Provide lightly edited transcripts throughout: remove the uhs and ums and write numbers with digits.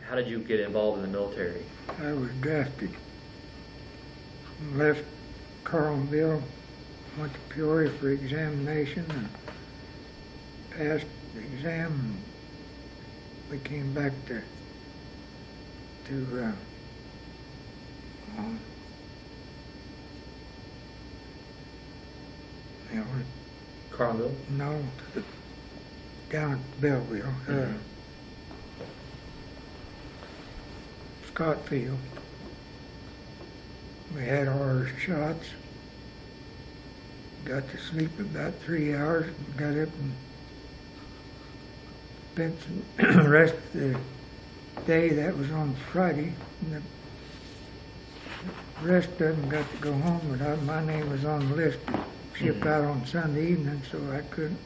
How did you get involved in the military? I was drafted, left Carlinville, went to Peoria for examination and passed the exam. And we came back to you know, Carlinville? no, to the, down at Belleville, Scott Field. We had our shots. Got to sleep about 3 hours, and got up and spent the rest of the day. That was on Friday. And the rest of them got to go home, but my name was on the list to ship out on Sunday evening, so I couldn't.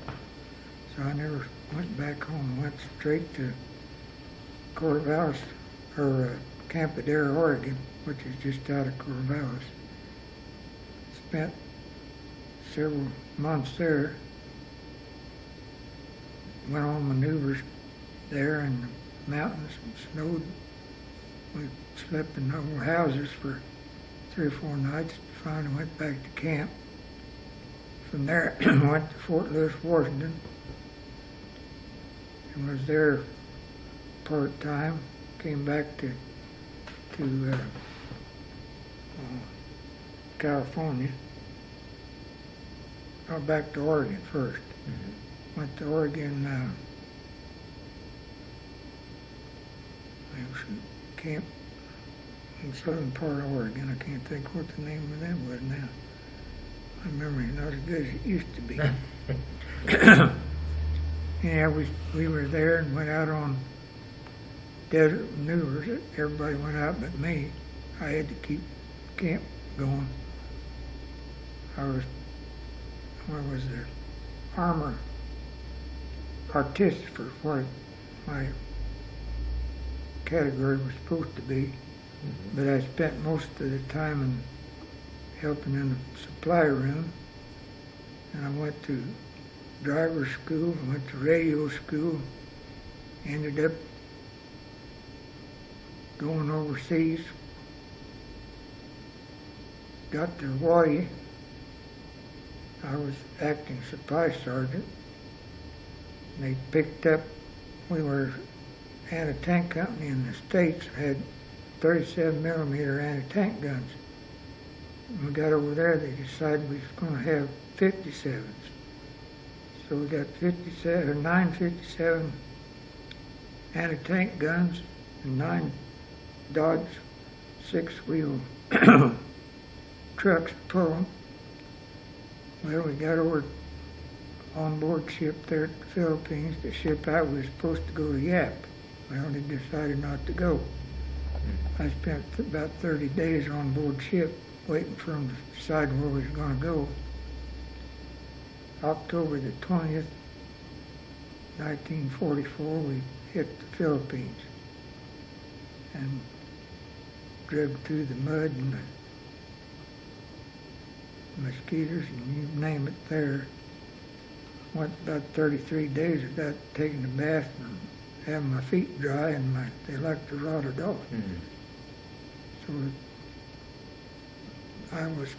So I never went back home. Went straight to Corvallis, or Camp Adair, Oregon, which is just out of Corvallis. Spent several months there. Went on maneuvers there in the mountains and snowed. We slept in old houses for 3 or 4 nights. Finally went back to camp. From there, went to Fort Lewis, Washington, and was there part-time. Came back to California. Back to Oregon first. Went to Oregon, camp in the southern part of Oregon. I can't think what the name of them was now. My memory's not as good as it used to be. Yeah, we were there and went out on desert maneuvers. Everybody went out but me. I had to keep camp going. I was the armor artist for what my category was supposed to be, but I spent most of the time in helping in the supply room, and I went to driver's school, went to radio school, ended up going overseas, got to Hawaii. I was acting supply sergeant. They picked up, we were anti-tank company in the States, had 37 millimeter anti-tank guns. When we got over there, they decided we was going to have 57s. So we got 957 anti-tank guns and 9 Dodge 6-wheel trucks to pull them. Well, we got over on board ship there at the Philippines. The ship out was supposed to go to Yap. Well, they decided not to go. I spent about 30 days on board ship waiting for them to decide where we was going to go. October the 20th, 1944, we hit the Philippines and drove through the mud and the mosquitoes and you name it there. Went about 33 days without taking a bath and having my feet dry, and they like to rotted off. So I was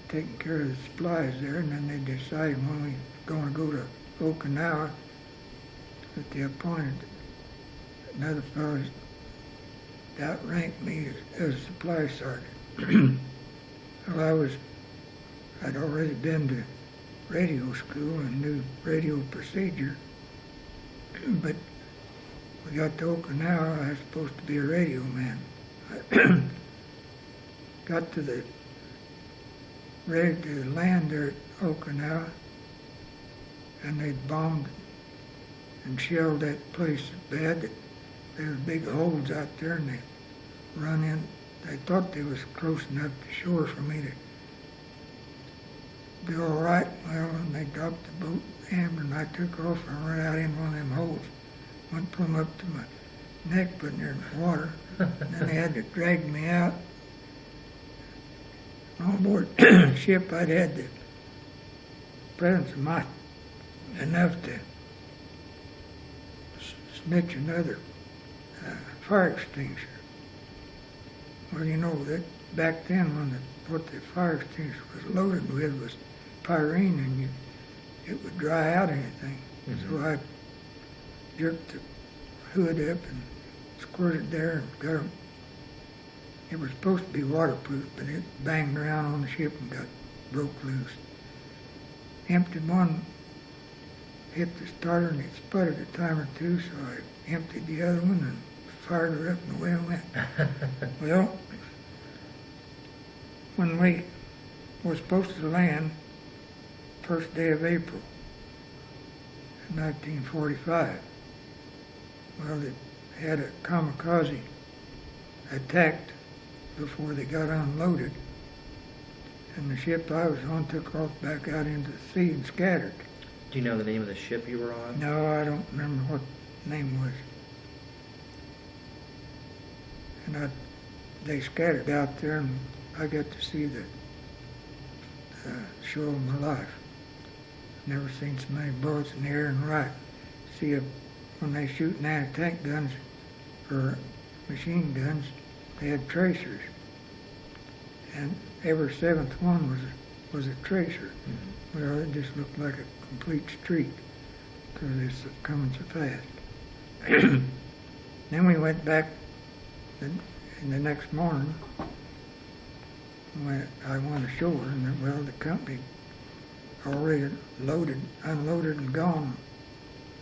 taking care of the supplies there, and then they decided when we were going to go to Okinawa that they appointed another fellow that outranked me as supply sergeant. Well, I'd already been to radio school and knew radio procedure, but we got to Okinawa. I was supposed to be a radio man. I got to ready to land there at Okinawa, and they bombed and shelled that place bad that there was big holes out there, and they run in. They thought they was close enough to shore for me to be all right. Well, when they dropped the boat hammer and I took off and ran out in one of them holes. Went plumb up to my neck, put near the water. And then they had to drag me out. On board ship, I'd had the presence of mind enough to snitch another fire extinguisher. Well, you know that back then what the fire extinguisher was loaded with was pyrene, and it would dry out anything. Mm-hmm. So I jerked the hood up and squirted there and got them. It was supposed to be waterproof, but it banged around on the ship and broke loose. Emptied one, hit the starter, and it sputtered a time or two, so I emptied the other one and fired her up, and away it went. Well, when we were supposed to land, first day of April, in 1945, well, they had a kamikaze attacked before they got unloaded, and the ship I was on took off back out into the sea and scattered. Do you know the name of the ship you were on? No, I don't remember what the name was. And they scattered out there, and I got to see the show of my life. Never seen so many bullets in the air and right. See, when they shooting anti-tank guns or machine guns, they had tracers, and every seventh one was a tracer. Mm-hmm. Well, it just looked like a complete streak because it's coming so fast. Then we went back, and the next morning, I went ashore, and well, the company already unloaded and gone.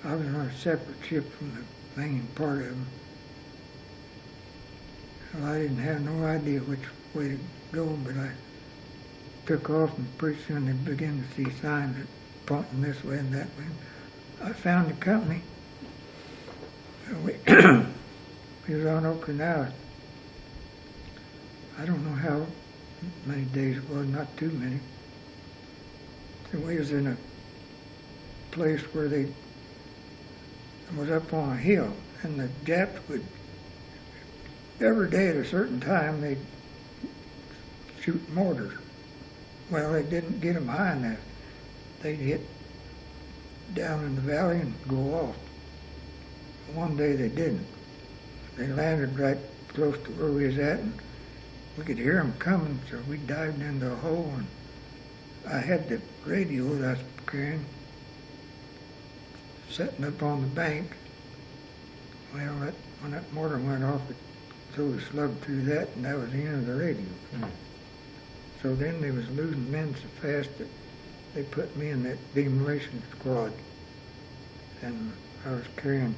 I was on a separate ship from the main part of them. Well, I didn't have no idea which way to go, but I took off, and pretty soon they began to see signs pointing this way and that way. I found the company. We was on Okinawa. I don't know how many days it was, not too many. So we was in a place where they was up on a hill, and the Japs would, every day at a certain time, they'd shoot mortars. Well, they didn't get them high enough. They'd hit down in the valley and go off. One day they didn't. They landed right close to where we was at, and we could hear them coming, so we dived into a hole, and I had the radio that I was carrying setting up on the bank. Well, when that mortar went off, it threw a slug through that, and that was the end of the radio. Mm. So then they was losing men so fast that they put me in that demolition squad, and I was carrying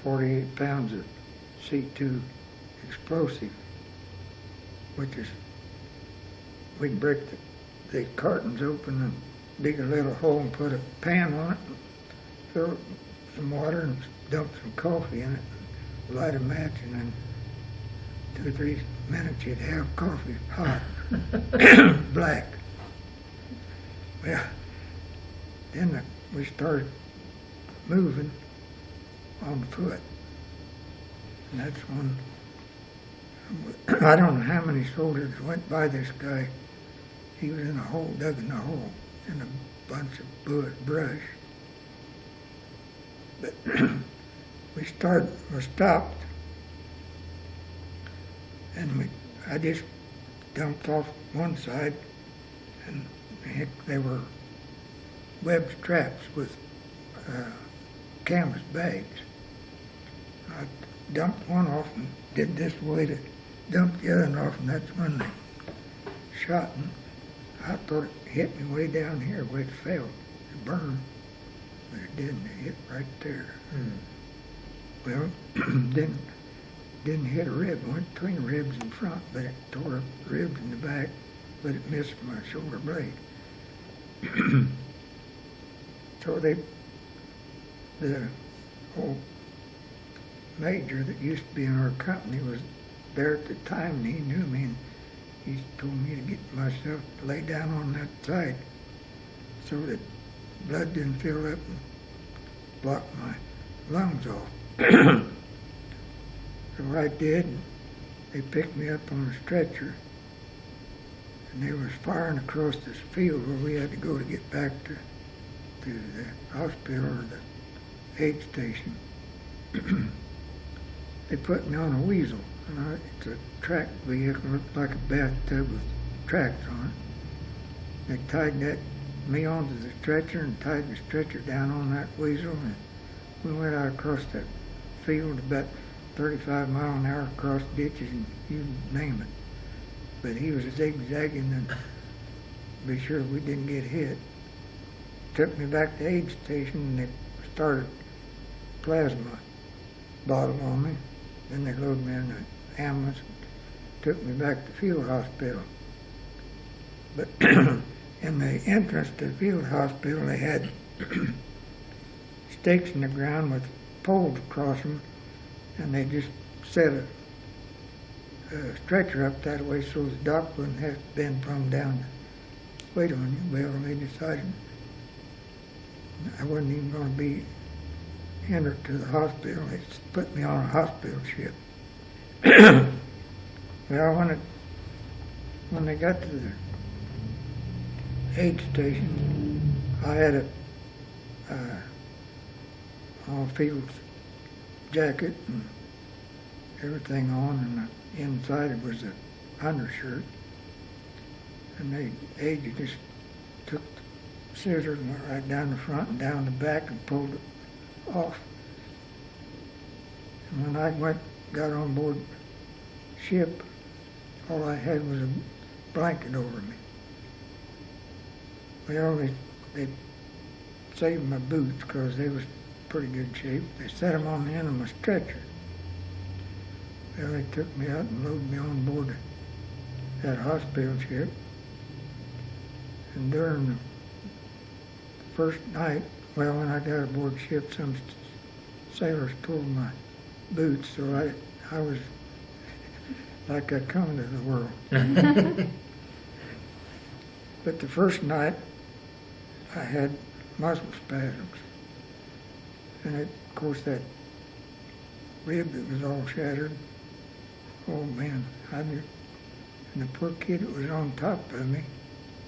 48 pounds of C2 explosive, which is, we'd break the cartons open and dig a little hole and put a pan on it, and fill some water and dump some coffee in it, and light a match, and then 2 or 3 minutes you'd have coffee hot, black. Well, then we started moving on foot, and that's when, I don't know how many soldiers went by this guy. He was in a hole, dug in a hole, in a bunch of brush. But we stopped, and I just dumped off one side, and they were web straps with canvas bags. I dumped one off and did this way to dump the other one off, and that's when they shot me. I thought it hit me way down here where it fell, it burned, but it didn't. It hit right there. Mm. Well, didn't hit a rib. It went between ribs in front, but it tore up ribs in the back, but it missed my shoulder blade. So the old major that used to be in our company was there at the time, and he knew me, and he told me to get myself to lay down on that side so that blood didn't fill up and block my lungs off. So I did, and they picked me up on a stretcher, and they was firing across this field where we had to go to get back to the hospital or the aid station. they put me on a weasel. It's a track vehicle, looked like a bathtub with tracks on it. They tied me onto the stretcher and tied the stretcher down on that weasel, and we went out across that field about 35 miles an hour across ditches and you name it. But he was zigzagging and be sure we didn't get hit. Took me back to aid station and they started plasma bottle on me. Then they loaded me in the ambulance and took me back to field hospital. But in the entrance to the field hospital they had stakes in the ground with poles across them, and they just set a stretcher up that way so the doc wouldn't have to bend from down to wait on you. Well, they decided I wasn't even going to be entered to the hospital. They put me on a hospital ship. Well, when they got to the aid station, I had a all-fields jacket and everything on, and inside it was a undershirt. And the agent just took the scissors and went right down the front and down the back and pulled it off. And when I got on board ship, all I had was a blanket over me. Well, they saved my boots because they was pretty good shape. They set them on the end of my stretcher. Well, they took me out and loaded me on board that hospital ship. And during the first night, well, when I got aboard ship, some sailors pulled my boots, so I was like I come to the world. But the first night, I had muscle spasms. And of course, that rib that was all shattered, oh man, and the poor kid that was on top of me,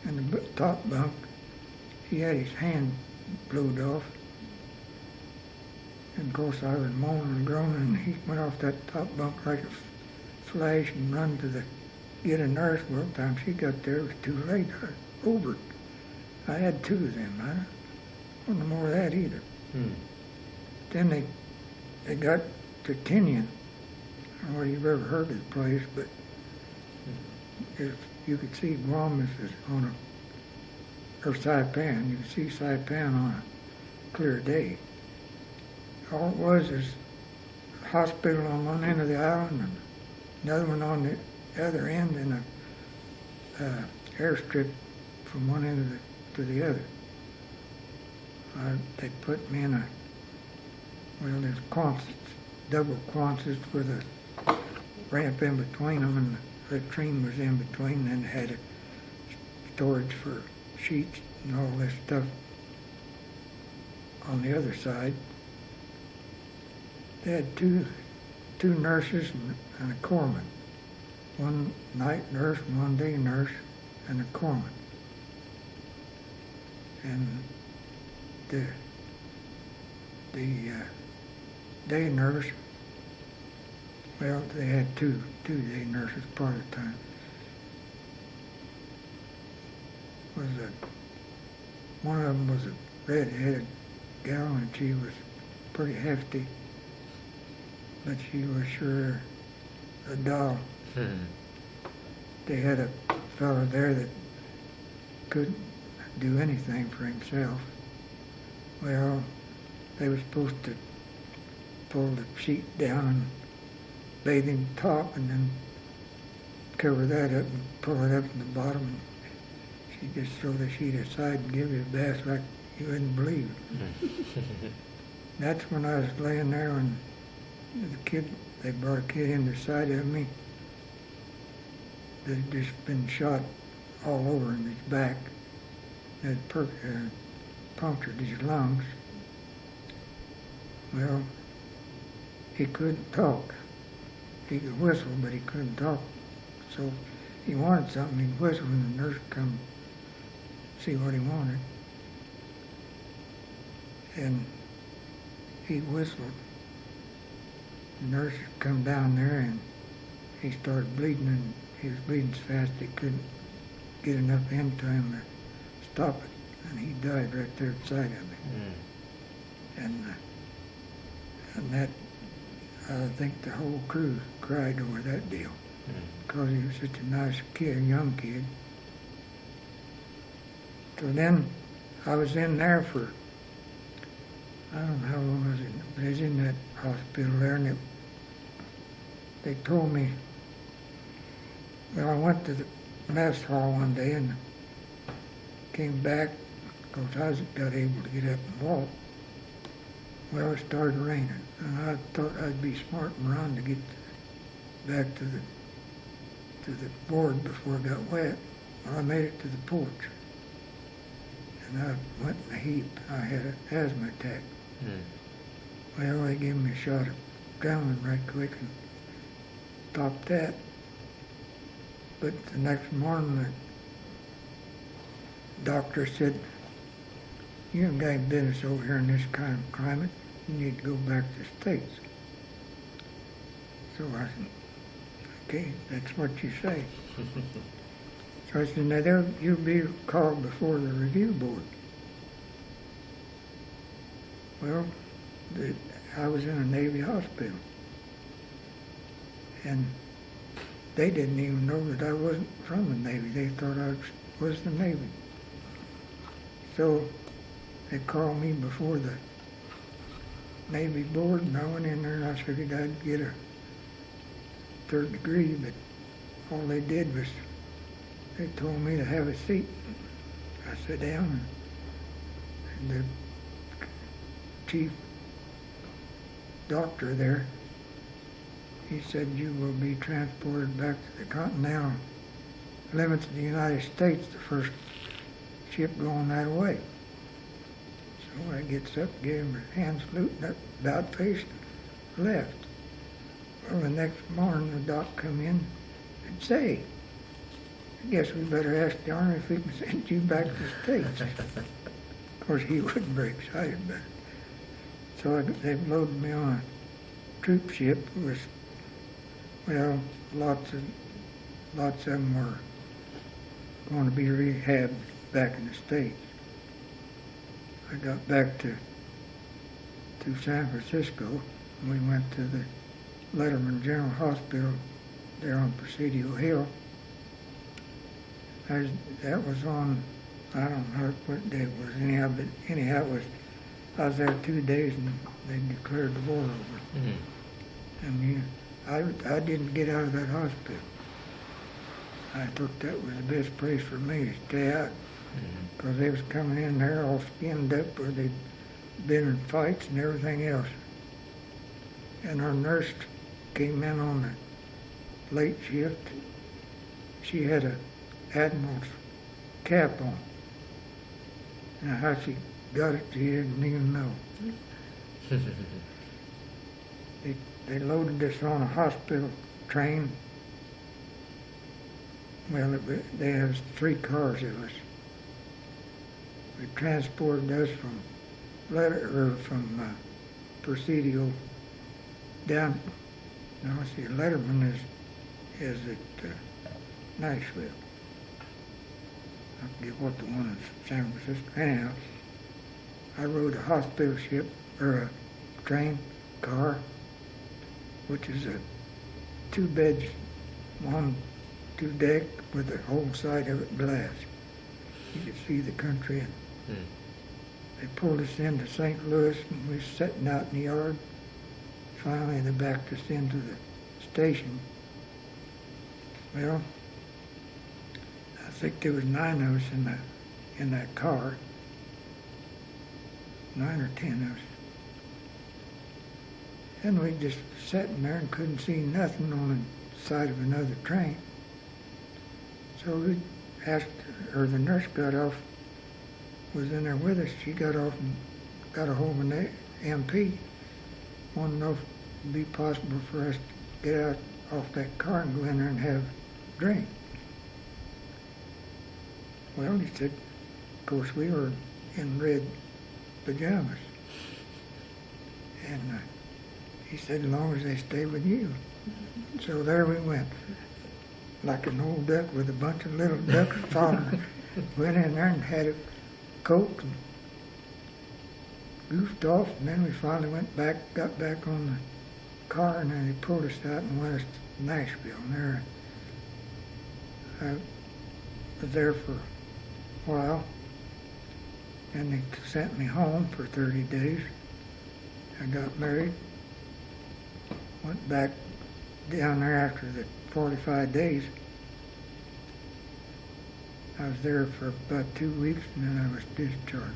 in the top bunk, he had his hand blowed off. And of course, I was moaning and groaning, and he went off that top bunk like a flash and run to get a nurse. Well, by the time she got there, it was too late. I was over it. I had two of them. I don't know more of that either. Then they got to Tinian. I don't know if you've ever heard of the place, but if you could see Guam is on or Saipan, you could see Saipan on a clear day. All it was is a hospital on one end of the island and another one on the other end, and a airstrip from one end to the other. They put me in there's Quonset, double Quonset with a ramp in between them, and the latrine was in between, and they had a storage for sheets and all this stuff on the other side. They had two nurses and a corpsman. One night nurse and one day nurse and a corpsman. And the day nurse, well, they had two day nurses part of the time. One of them was a red-headed gal, and she was pretty hefty, but she was sure a doll. They had a fellow there that couldn't do anything for himself. Well, they were supposed to pull the sheet down and bathe him top and then cover that up and pull it up from the bottom. She just throw the sheet aside and give you a bath like you wouldn't believe. That's when I was laying there, and they brought a kid in the side of me that had just been shot all over in his back. That punctured his lungs. Well, he couldn't talk. He could whistle, but he couldn't talk. So he wanted something, he'd whistle, and the nurse would come see what he wanted. And he whistled. The nurse come down there and he started bleeding, and he was bleeding so fast they couldn't get enough into him to stop it, and he died right there beside of me. And that, I think the whole crew cried over that deal, because he was such a nice kid, young kid. So then I was in there for, I don't know how long I was in, but I was in that hospital there, and they told me, well, I went to the mess hall one day and came back because I got able to get up and walk. Well, it started raining, and I thought I'd be smart and run to get back to the board before it got wet. Well, I made it to the porch, and I went in a heap. I had an asthma attack. Well, they gave me a shot of adrenaline right quick and stopped that. But the next morning, the doctor said, "You haven't got any business over here in this kind of climate. You need to go back to the States." So I said, "Okay, that's what you say." So I said, "Now you'll be called before the review board." Well, I was in a Navy hospital, and they didn't even know that I wasn't from the Navy. They thought I was the Navy. So they called me before the Navy board, and I went in there and I figured I'd get a 3rd degree, but all they did was they told me to have a seat. I sat down, and the chief doctor there, he said, "You will be transported back to the continental limits of the United States, the first ship going that way." So I gets up, gave him a hand salute, and about faced, left. Well, the next morning the doc come in and say, "I guess we better ask the Army if we can send you back to the States." Of course, he wasn't very excited about it. So they loaded me on a troop ship. It was, well, lots of them were going to be rehabbed back in the States. I got back to San Francisco, and we went to the Letterman General Hospital there on Presidio Hill. That was on, I don't know what day it was, anyhow, but anyhow, I was there 2 days, and they declared the war over. And I didn't get out of that hospital. I thought that was the best place for me to stay out, because they was coming in there all skinned up where they'd been in fights and everything else. And our nurse came in on the late shift. She had a admiral's cap on. Now how she got it, she didn't even know. They loaded us on a hospital train. Well, they had 3 cars of us. They transported us from Presidio down. Now let's see, Letterman is at Nashville. I forget what the one in San Francisco. Anyhow, I rode a hospital ship or a train car, which is a 2 beds, 2 deck with the whole side of it glass. You could see the country, and they pulled us into St. Louis, and we were sitting out in the yard. Finally, they backed us into the station. Well, I think there was 9 of us in that car, 9 or 10 of us. And we just sitting there and couldn't see nothing on the side of another train. So we asked, or the nurse got off, was in there with us. She got off and got a hold of an MP. Wanted to know if it would be possible for us to get out off that car and go in there and have a drink. Well, he said, of course, we were in red pajamas. And He said, as long as they stay with you. So there we went, like an old duck with a bunch of little ducks following. Went in there and had a Coke and goofed off, and then we finally got back on the car, and then they pulled us out and went us to Nashville. And there, I was there for a while, and they sent me home for 30 days. I got married, went back down there after the 45 days. I was there for about 2 weeks, and then I was discharged,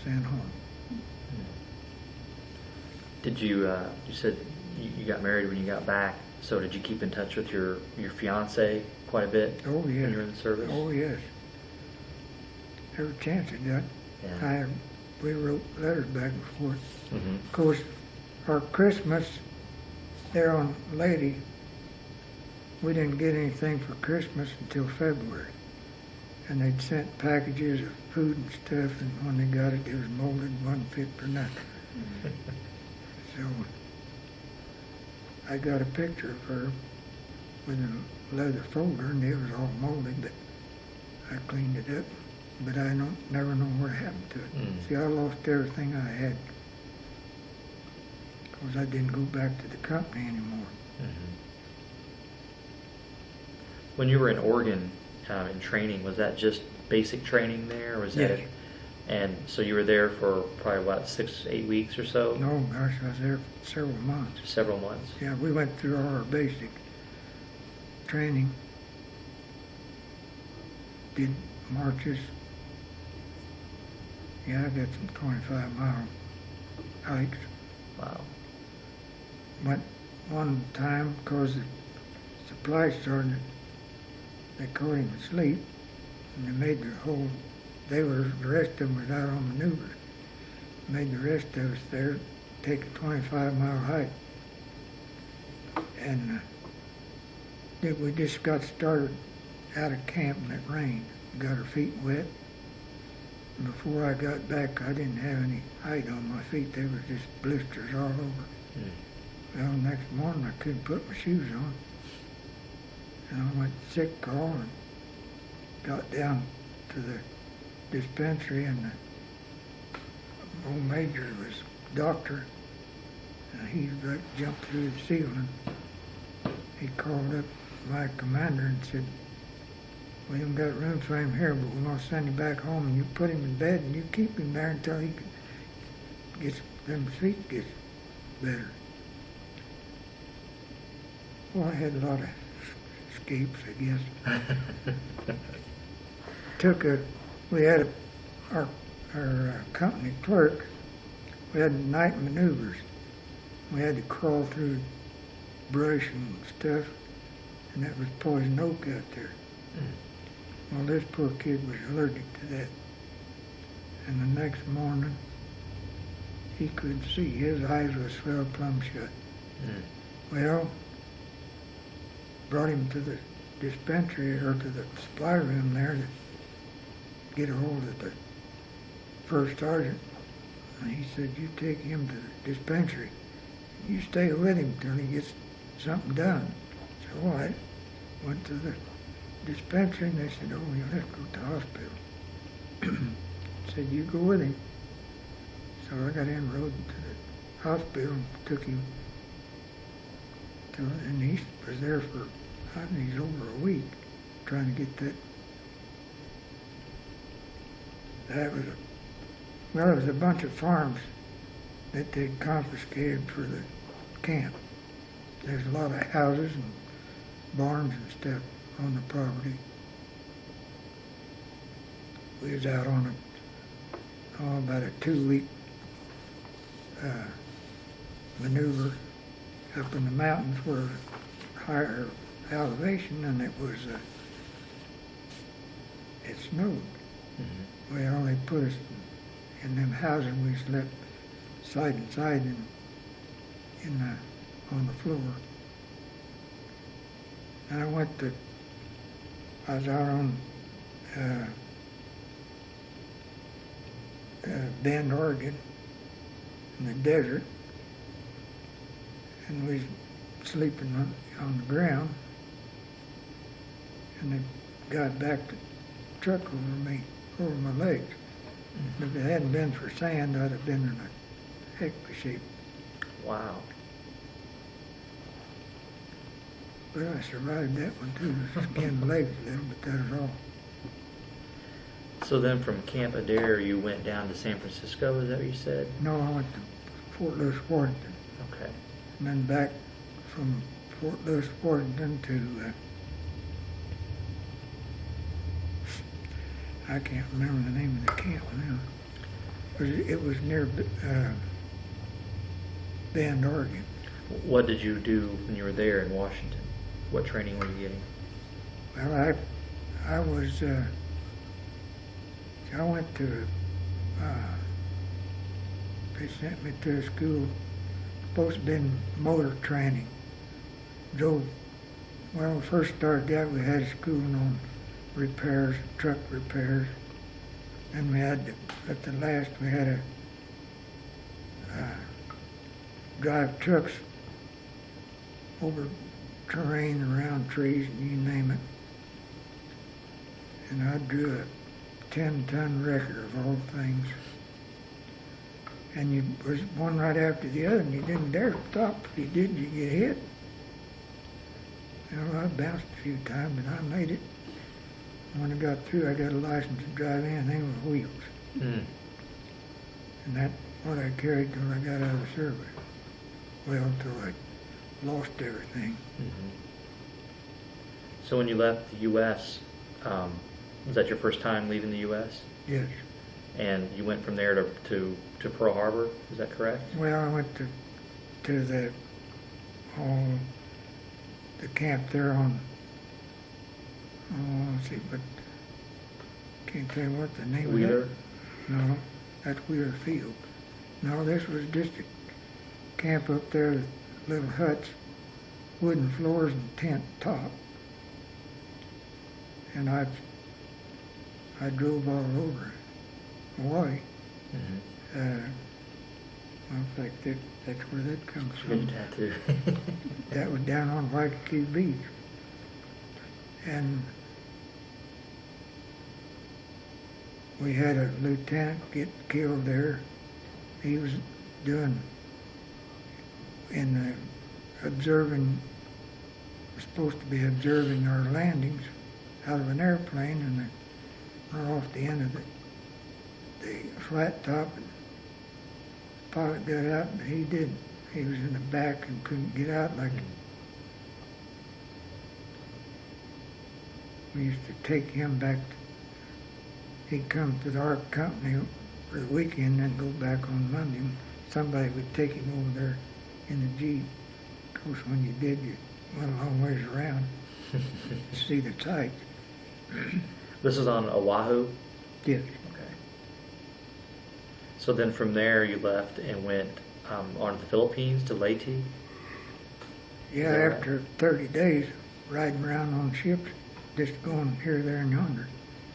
sent home. Did you, you said you got married when you got back, so did you keep in touch with your fiance quite a bit Oh, yes. when you were in the service? Oh, yes. Every chance I got. Yeah. We wrote letters back and forth. Mm-hmm. Of course, our Christmas there on Leyte, we didn't get anything for Christmas until February. And they'd sent packages of food and stuff, and when they got it, it was molded and wasn't fit for nothing. So I got a picture of her with a leather folder, and it was all molded, but I cleaned it up. But I never know what happened to it. Mm. See, I lost everything I had because I didn't go back to the company anymore. Mm-hmm. When you were in Oregon in training, was that just basic training there, or was that? Yes. And so you were there for probably what, 6, 8 weeks or so? No, gosh, I was there for several months. Several months. Yeah, we went through all our basic training, did marches. Yeah, I got some 25-mile hikes. Wow. Went one time because the supply sergeant, they caught him asleep, and they made the rest of them was out on maneuvers. Made the rest of us there take a 25-mile hike. And we just got started out of camp and it rained. Got our feet wet. And before I got back, I didn't have any height on my feet. They were just blisters all over. Mm. Well, next morning I couldn't put my shoes on. And I went sick call and got down to the dispensary, and the old major was doctor, and he jumped through the ceiling. He called up my commander and said, "We haven't got room for him here, but we're going to send him back home, and you put him in bed, and you keep him there until he gets them feet gets better." Well, I had a lot of escapes, I guess. We had our company clerk. We had night maneuvers. We had to crawl through brush and stuff, and that was poison oak out there. Mm. Well, this poor kid was allergic to that. And the next morning, he couldn't see. His eyes were swelled plumb shut. Mm. Well, brought him to the dispensary or to the supply room there to get a hold of the first sergeant. And he said, "You take him to the dispensary. You stay with him till he gets something done." So I went to the dispensary, and they said, "Oh, you'll have to go to the hospital." Said, "You go with him." So I got en route to the hospital and took him to, and he was there for, I think he's over a week, trying to get that. That was it was a bunch of farms that they'd confiscated for the camp. There's a lot of houses and barns and stuff on the property. We was out on about a 2-week maneuver up in the mountains where higher elevation, and it snowed. Mm-hmm. Well, they put us in them houses. We slept side and side on the floor. And I was out on Bend, Oregon, in the desert, and we was sleeping on the ground, and they got back the truck over my legs. If it hadn't been for sand, I'd have been in a heck of a shape. Wow. But I survived that one too. Skinned the legs a little, but that was all. So then from Camp Adair, you went down to San Francisco, is that what you said? No, I went to Fort Lewis, Washington, Okay. and then back from Fort Lewis, Washington to, I can't remember the name of the camp now. It was near Bend, Oregon. What did you do when you were there in Washington? What training were you getting? Well, I was, I went to, they sent me to a school, supposed to be in motor training. When we first started out, we had a school on repairs, truck repairs. And we had, at the last, we had to drive trucks over terrain, around trees, and you name it. And I drew a 10-ton record of all things. And you was one right after the other, and you didn't dare stop. If you did, you get hit. I bounced a few times, but I made it. When I got through, I got a license to drive anything with wheels. Mm. And that's what I carried till I got out of service. Well, till I lost everything. Mm-hmm. So when you left the U.S., was that your first time leaving the U.S.? Yes. And you went from there to Pearl Harbor, is that correct? Well, I went to the camp there on, let's see, but can't tell you what the name Wheeler? of that. No, that's Wheeler Field. No, this was just a camp up there with little huts, wooden floors and tent top. And I drove all over Hawaii. Mm-hmm. Well, in fact, that's where that comes Good from. tattoo. That was down on Waikiki Beach. And we had a lieutenant get killed there. He was supposed to be observing our landings out of an airplane, and they were off the end of the flat top, and the pilot got out, but he didn't. He was in the back and couldn't get out. Like we used to take him back. He'd come to our company for the weekend and go back on Monday. Somebody would take him over there in the Jeep. Of course, when you did, you went a long ways around to see the sights. This is on Oahu? Yes. Okay. So then from there you left and went on to the Philippines, to Leyte? Yeah, right? after 30 days riding around on ships, just going here, there, and yonder,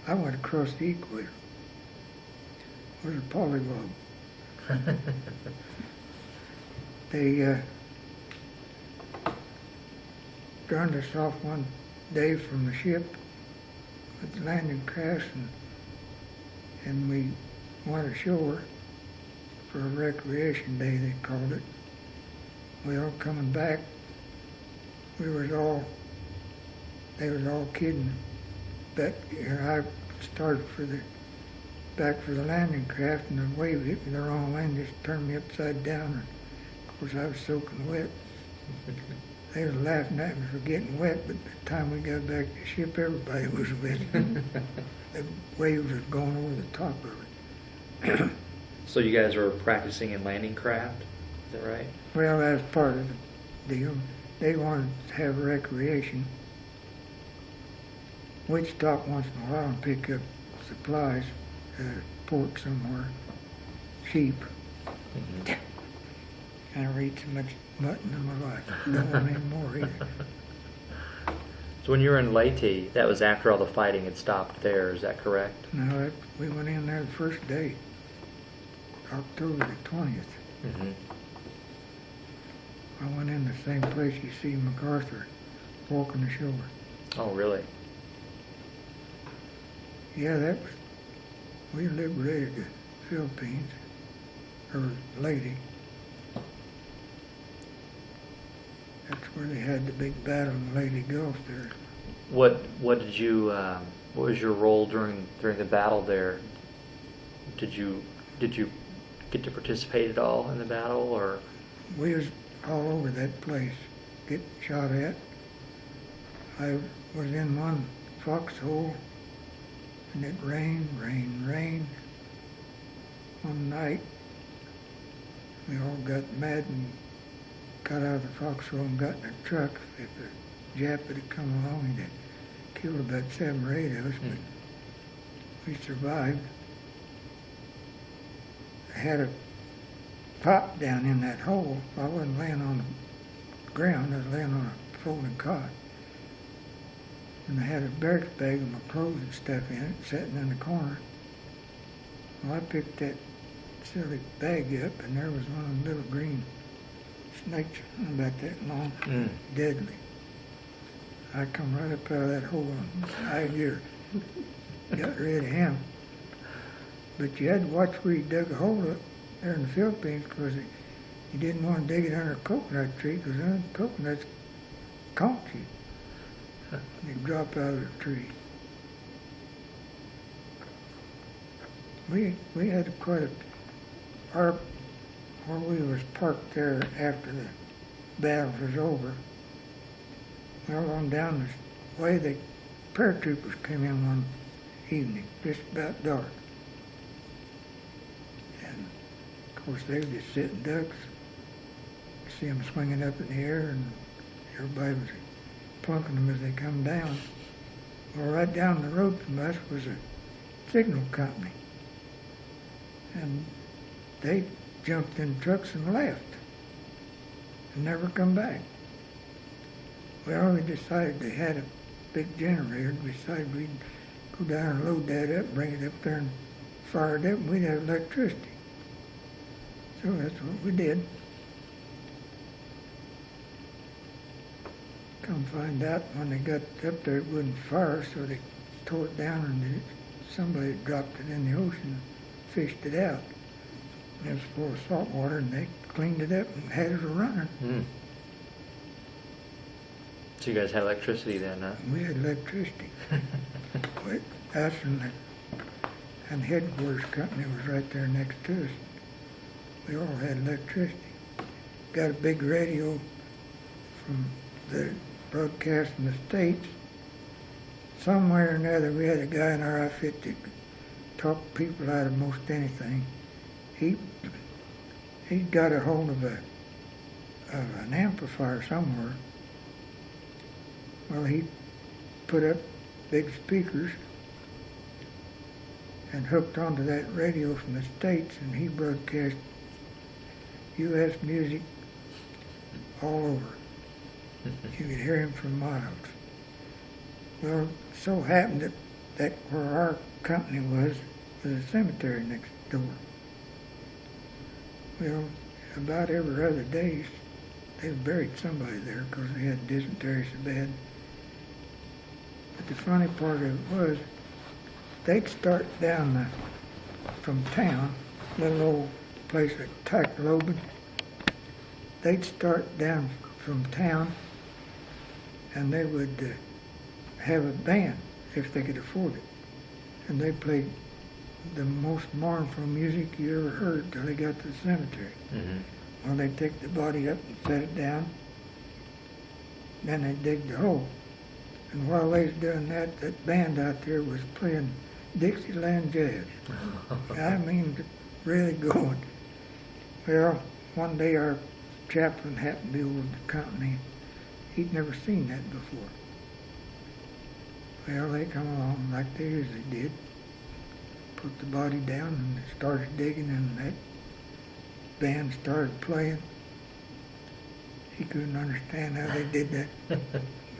I went across the equator. It was a polyglot. They turned us off one day from the ship with the landing crafts, and we went ashore for a recreation day, they called it. We all coming back. They was all kidding. But I started back for the landing craft, and the wave hit me the wrong way and just turned me upside down. And of course, I was soaking wet. They were laughing at me for getting wet, but by the time we got back to the ship, everybody was wet. The waves was going over the top of it. So you guys were practicing in landing craft, is that right? Well, that's part of the deal. They wanted to have recreation. We'd stop once in a while and pick up supplies at a port somewhere, cheap. Mm-hmm. I never eat so much mutton in my life. Don't want any more either. So when you were in Leyte, that was after all the fighting had stopped there, is that correct? No, we went in there the first day, October the 20th. Mm-hmm. I went in the same place you see MacArthur walking ashore. Oh, really? Yeah, that was, we liberated the Philippines, or Leyte. That's where they had the big battle in the Leyte Gulf there. What did you what was your role during the battle there? Did you get to participate at all in the battle, or? We was all over that place, getting shot at. I was in one foxhole, and it rained. One night, we all got mad and got out of the foxhole and got in a truck. If the Jap had come along, he'd have killed about 7 or 8 of us, but we survived. I had a cot down in that hole. I wasn't laying on the ground, I was laying on a folding cot. And I had a barracks bag with my clothes and stuff in it, sitting in the corner. Well, I picked that silly bag up, and there was one of them little green snakes about that long, deadly. I come right up out of that hole and I got rid of him. But you had to watch where you dug a hole up there in the Philippines, because you didn't want to dig it under a coconut tree, because then coconuts caught you. They'd drop out of the tree. We had quite a, where we was parked there after the battle was over. Well, on down this way, the paratroopers came in one evening, just about dark. And of course, they were just sitting ducks. See them swinging up in the air, and everybody was plunking them as they come down. Well, right down the road from us was a signal company. And they jumped in trucks and left and never come back. Well, we decided they had a big generator, and we decided we'd go down and load that up, bring it up there and fire it up, and we'd have electricity. So that's what we did. Come find out when they got up there it wouldn't fire, so they tore it down, and somebody dropped it in the ocean and fished it out. It was full of salt water, and they cleaned it up and had it running. So you guys had electricity then, huh? We had electricity. Us and headquarters company was right there next to us. We all had electricity. Got a big radio from the broadcast in the States. Somewhere or another, we had a guy in our outfit that could talk people out of most anything. He got a hold of an amplifier somewhere. Well, he put up big speakers and hooked onto that radio from the States, and he broadcast U.S. music all over. You could hear him for miles. Well, it so happened that where our company was a cemetery next door. Well, about every other day, they buried somebody there because they had dysentery so bad. But the funny part of it was, they'd start down from town, little old place like Tacloban. They'd start down from town, and they would have a band if they could afford it. And they played the most mournful music you ever heard till they got to the cemetery. Well, they'd take the body up and set it down, then they'd dig the hole. And while they was doing that, that band out there was playing Dixieland jazz. I mean, really going. Well, one day our chaplain happened to be over at the company. He'd never seen that before. Well, they come along like they usually did, put the body down and started digging, and that band started playing. He couldn't understand how they did that.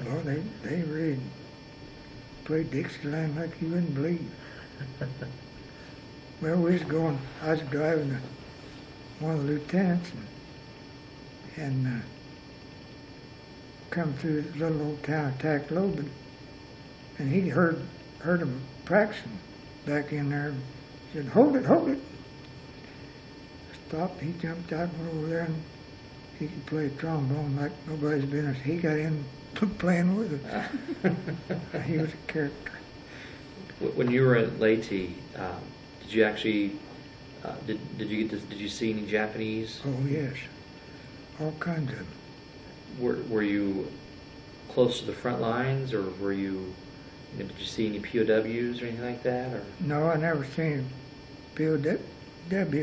Well, they really played Dixieland like you wouldn't believe. Well, I was driving one of the lieutenants, and come through the little old town of Tacloban, and he heard them practicing back in there. And said, hold it, hold it. Stopped, he jumped out and went over there, and he could play trombone like nobody's business. He got in playing with it. He was a character. When you were at Leyte, did you actually did you see any Japanese? Oh yes, all kinds of them. Were you close to the front lines, or were you did you see any POWs or anything like that? Or No, I never seen POWs,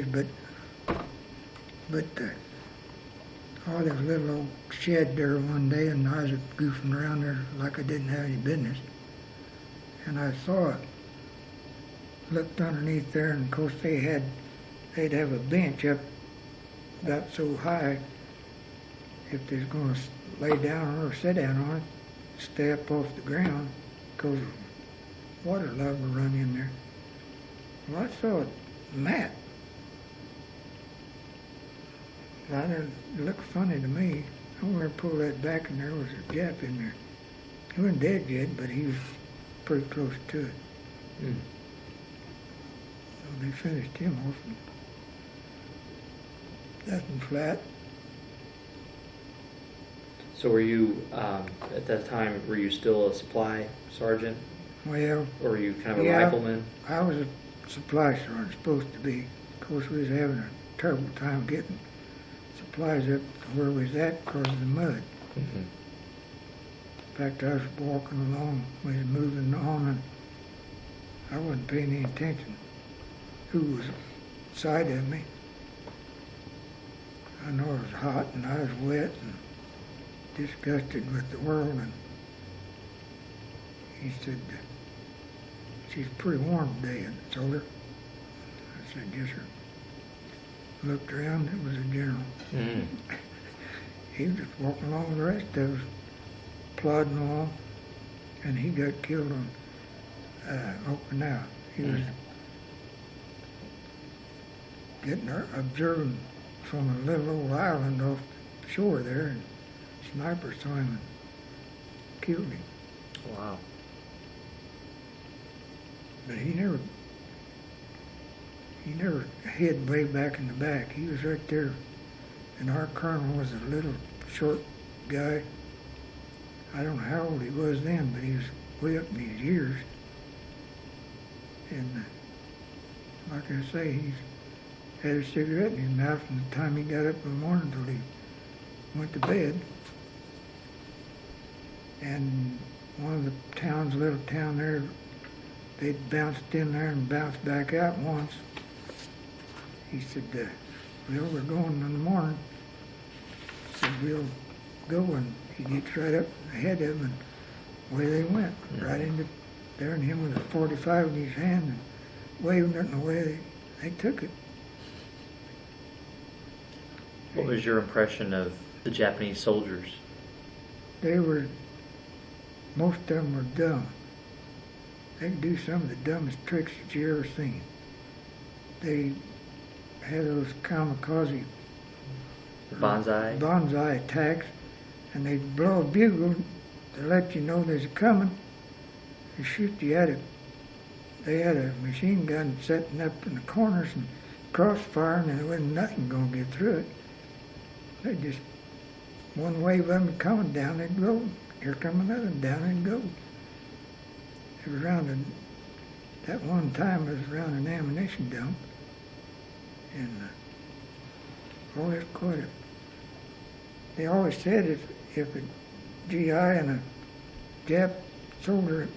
but oh, there was a little old shed there one day, and I was goofing around there like I didn't have any business. And I saw it, looked underneath there, and of course they'd have a bench up about so high, if they're going to lay down or sit down on it, stay up off the ground, because water level would run in there. Well, I saw a mat. It looked funny to me. I wanted to pull that back, and there was a Jap in there. He wasn't dead yet, but he was pretty close to it. Mm. So they finished him off. Nothing flat. So were you at that time? Were you still a supply sergeant, Well, or were you kind of a yeah, rifleman? I was a supply sergeant, supposed to be. Of course, we was having a terrible time getting supplies up to where we was at because of the mud. Mm-hmm. In fact, I was walking along, we was moving on, and I wasn't paying any attention who was side of me. I know it was hot, and I was wet and disgusted with the world, and he said, she's pretty warm today, and I told her. I said, yes, sir. Looked around, it was a general. Mm. He was just walking along with the rest of us, plodding along, and he got killed on Okinawa. He was observing from a little old island off the shore there, and sniper saw him and killed him. Wow. But he never hid way back in the back. He was right there, and our colonel was a little short guy. I don't know how old he was then, but he was way up in his years. And like I say, he had a cigarette in his mouth from the time he got up in the morning till he went to bed. And one of the towns, little town there, they'd bounced in there and bounced back out once. He said, well, we're going in the morning. He said, we'll go, and he gets right up ahead of them, and away they went, right into there, and him with a 45 in his hand, and waving it, and away they took it. What was your impression of the Japanese soldiers? Most of them were dumb. They could do some of the dumbest tricks that you ever seen. They had those kamikaze Bonsai attacks, and they'd blow a bugle to let you know there's coming. They shoot you at it. They had a machine gun setting up in the corners and crossfiring, and there wasn't nothing going to get through it. They just, one wave of them coming down, they'd go. Here come another, down they'd go. It was around that one time it was around an ammunition dump, and it's quite a. They always said if a GI and a Jap soldier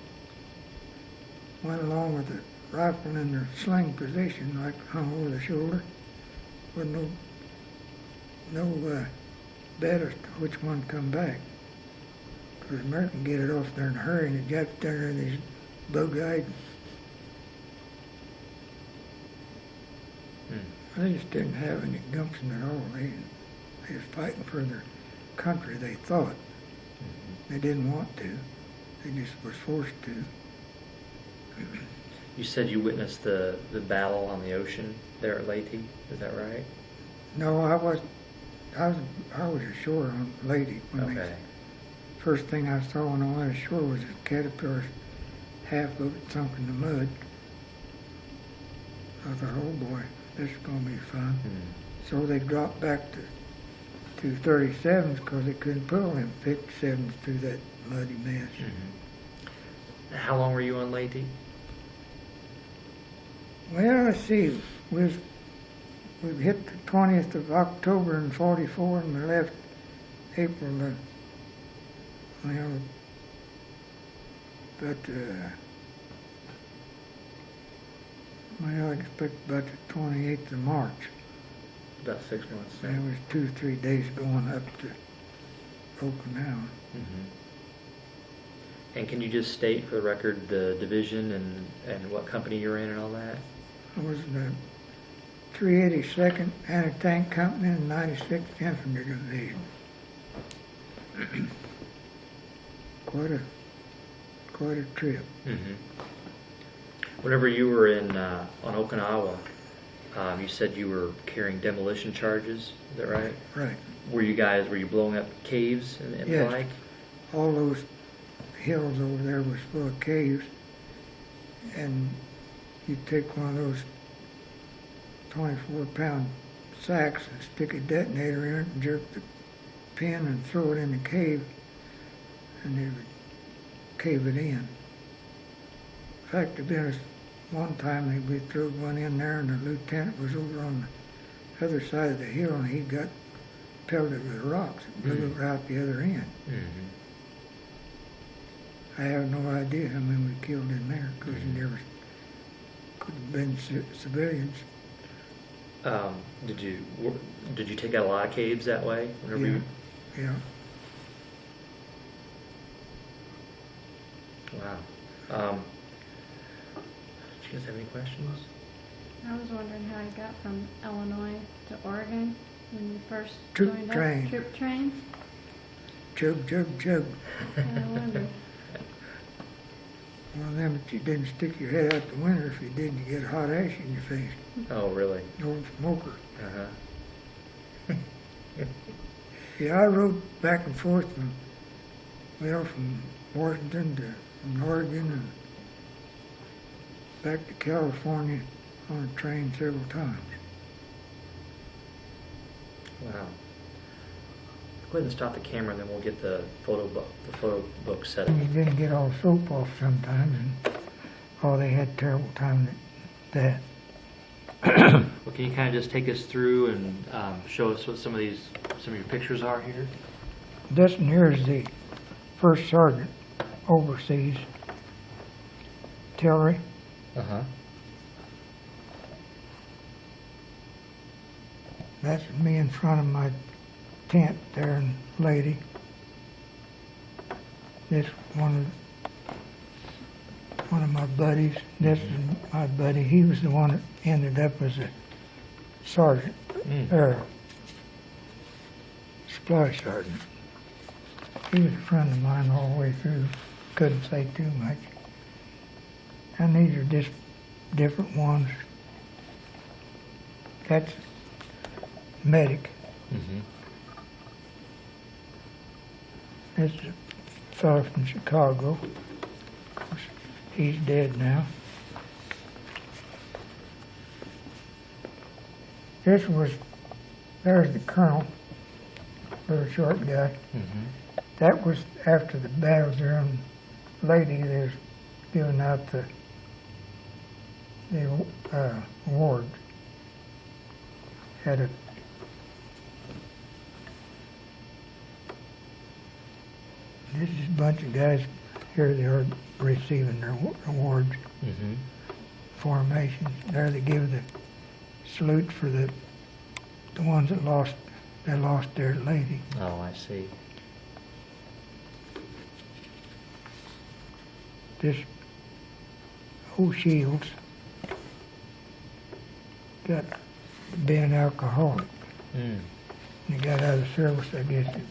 went along with a rifle in their sling position, like hung over the shoulder, wasn't no bet as to which one come back. Because the American get it off there in a hurry, and the Japs down there, these bug-eyed. They just didn't have any gumption at all. They was fighting for their country, they thought. They didn't want to. They just was forced to. You said you witnessed the battle on the ocean there at Leyte. Is that right? No, I was ashore on Leyte when Okay. first thing I saw when I went ashore was a caterpillar half of it sunk in the mud. I thought, oh boy, this is going to be fun. So they dropped back to 37s because they couldn't put all them 57s through that muddy mess. How long were you on Leyte? Well, let's see, we hit the 20th of October in 44 and we left April the, well, but, well, I expect about the 28th of March. About 6 months. There was 2 or 3 days going up to Okinawa. And can you just state for the record the division and what company you're in and all that? I was in the 382nd Anti-Tank Company and 96th Infantry Division. Quite a trip. Whenever you were in on Okinawa, you said you were carrying demolition charges. Is that right? Right. Were you blowing up caves and the Yes. like? All those hills over there was full of caves, and you'd take one of those 24-pound sacks and stick a detonator in it and jerk the pin and throw it in the cave, and they would cave it in. In fact, there been one time we threw one in there, and the lieutenant was over on the other side of the hill, and he got pelted with rocks and blew it out the other end. I have no idea how many we killed in there, because there could have been civilians. Did you take out a lot of caves that way? Whenever Yeah. Wow. Do you guys have any questions? I was wondering how you got from Illinois to Oregon when you first Troop joined train. up. Troop train? Chug, chug, chug. I wonder. One of them that you didn't stick your head out the window. If you did, you get hot ash in your face. Oh, really? Old smoker. Yeah, I rode back and forth from Washington to Oregon and back to California on a train several times. Wow. Go ahead and stop the camera, and then we'll get the photo book set up. You didn't get all soap off sometimes, and they had terrible time at that. Well, can you kind of just take us through and show us what some of your pictures are here? This one here is the first sergeant overseas, artillery. That's me in front of my tent there in Leyte. This one of my buddies. This is my buddy. He was the one that ended up as a sergeant, or supply sergeant. He was a friend of mine all the way through. Couldn't say too much. And these are just different ones. That's medic. This is a fellow from Chicago. Of course, he's dead now. There's the colonel, very short guy. That was after the battles there in Leyte. They was giving out the awards. Had a This is a bunch of guys here. They are receiving their awards. Formations. There they give the salute for the ones that lost. They lost their lady. Oh, I see. This old Shields got being alcoholic. And he got out of service, I guess, to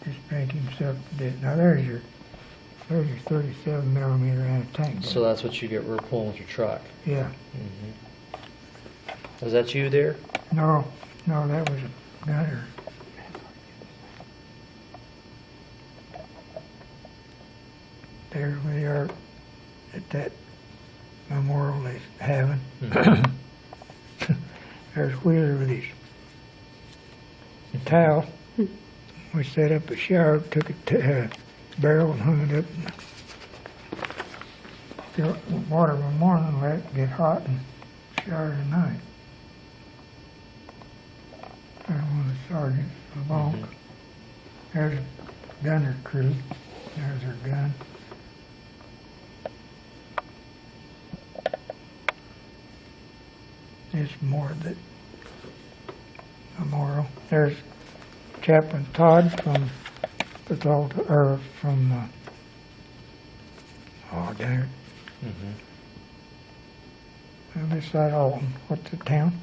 just drank himself to death. Now there's your 37 millimeter anti-tank. So that's what were pulling with your truck. Yeah. Was that you there? No, that was a gunner. There we are at that memorial they're having. Mhm. There's Wheeler with his towel. We set up a shower, took a barrel and hung it up in the water in the morning, let it get hot, and shower at night. There's one of the sergeants, LeBlanc. Mhm. There's a gunner crew. There's their gun. There's more of the memorial. There's Chaplain Todd from Bethalto, or from oh dang it, Mhm. beside Alton. What's the town?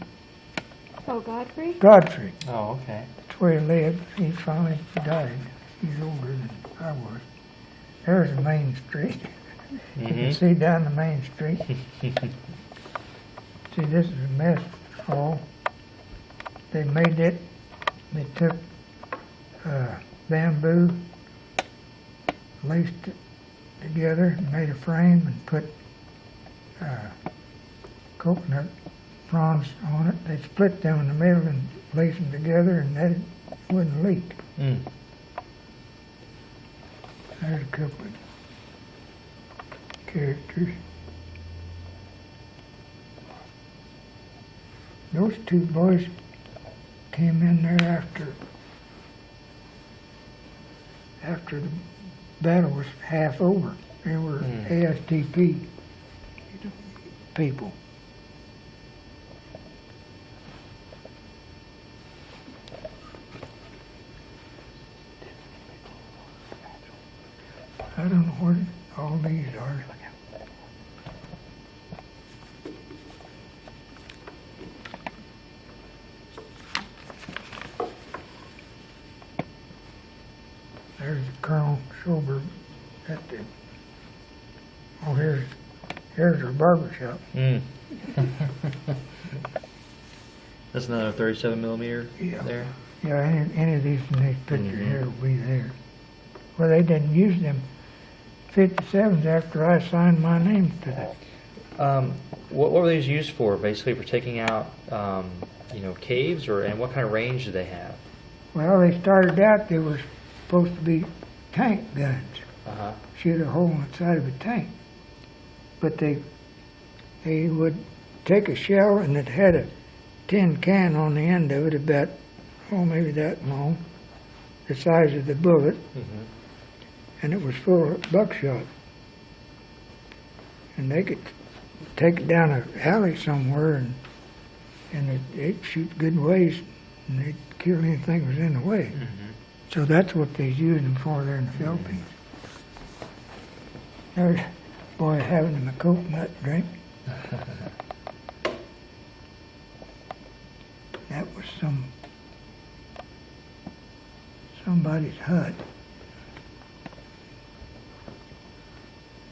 Oh, Godfrey? Godfrey. Oh, okay. That's where he lived. He finally died. He's older than I was. There's the main street. You can Mhm. see down the main street. See, this is a mess hall. They made it. They took bamboo, laced it together, and made a frame, and put coconut fronds on it. They split them in the middle and laced them together, and that wouldn't leak. Mm. There's a couple of characters. Those two boys came in there after the battle was half over. They were ASTP people. I don't know what all these are. There's Colonel Sober at the, oh, here's our barber shop. Mm. That's another 37 millimeter Yeah. there. Yeah, any of these in these pictures Mhm. here will be there. Well, they didn't use them 57s after I signed my name to that. What were these used for? Basically for taking out, caves, and what kind of range do they have? Well, they started out, they were supposed to be tank guns. Uh-huh. Shoot a hole in the side of a tank. But they would take a shell and it had a tin can on the end of it about, maybe that long, the size of the bullet, Mm-hmm. and it was full of buckshot. And they could take it down an alley somewhere and it'd shoot good ways and they'd kill anything that was in the way. Mm-hmm. So that's what they used them for there in the Philippines. There's a boy having a coconut drink. That was somebody's hut.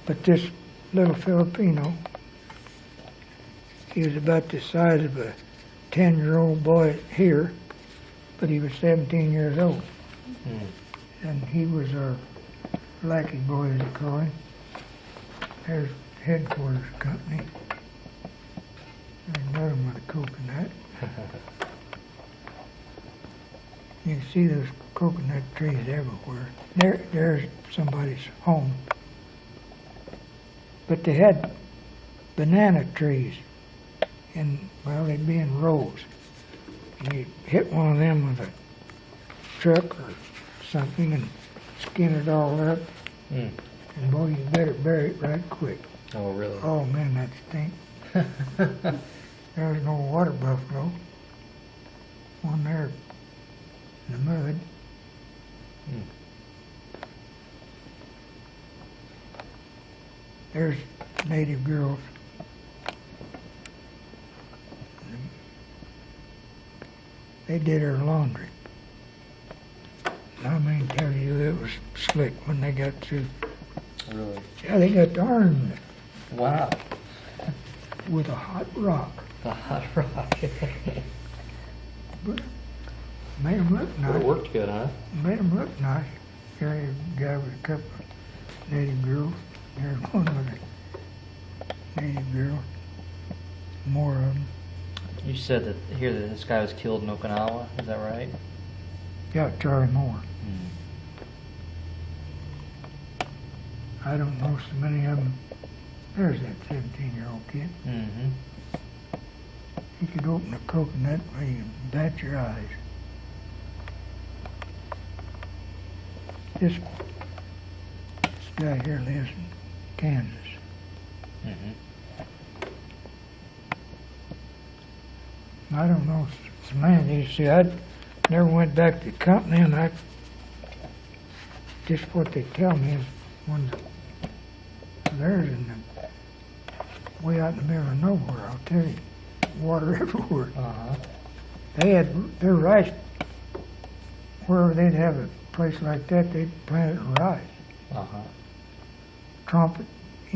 But this little Filipino, he was about the size of a 10-year-old boy here, but he was 17 years old. Mm. And he was our lackey boy, as they call him. There's headquarters company. There's another one with a coconut. You can see those coconut trees everywhere. There's somebody's home. But they had banana trees, and they'd be in rows. And you'd hit one of them with a truck or something and skin it all up. Mm. And boy, you better bury it right quick. Oh, really? Oh man, that stink. There's no water buffalo. One there in the mud. Mm. There's native girls. They did her laundry. I mean, tell you, it was slick when they got through. Really? Yeah, they got the arm Wow. with a hot rock. The hot rock. But made them look Well, it nice. worked good, huh? Made them look nice. Here you got with a couple of native girls. There's one with a native girl. More of them. You said that here that this guy was killed in Okinawa. Is that right? Yeah, Charlie Moore. I don't know so many of them. There's that 17-year-old kid. Mm-hmm. He could open a coconut where you bat your eyes. This guy here lives in Kansas. Mm-hmm. I don't know, man, you see, I never went back to the company, and just what they tell me is when there's way out in the middle of nowhere, I'll tell you, water everywhere. Uh-huh. They had their rice, wherever they'd have a place like that, they'd plant it in rice. Uh-huh. Tromp it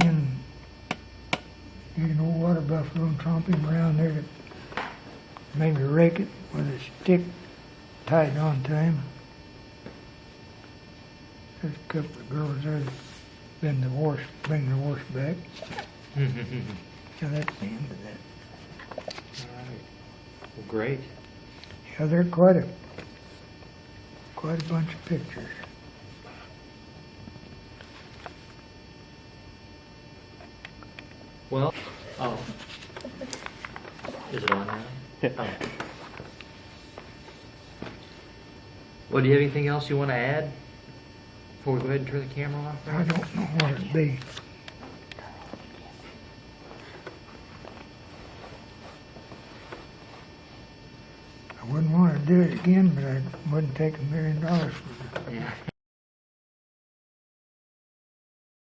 in, you know, water buffalo and tromp him around there to maybe rake it with a stick tied onto him. There's a couple of girls there that bring the horse back. So that's the end of that. All right. Well, great. Yeah, they're quite a bunch of pictures. Well, oh. Is it on now? Oh. Well, do you have anything else you want to add before we go ahead and turn the camera off? I don't know what it'd be. I wouldn't want to do it again, but I wouldn't take $1 million for it. Yeah.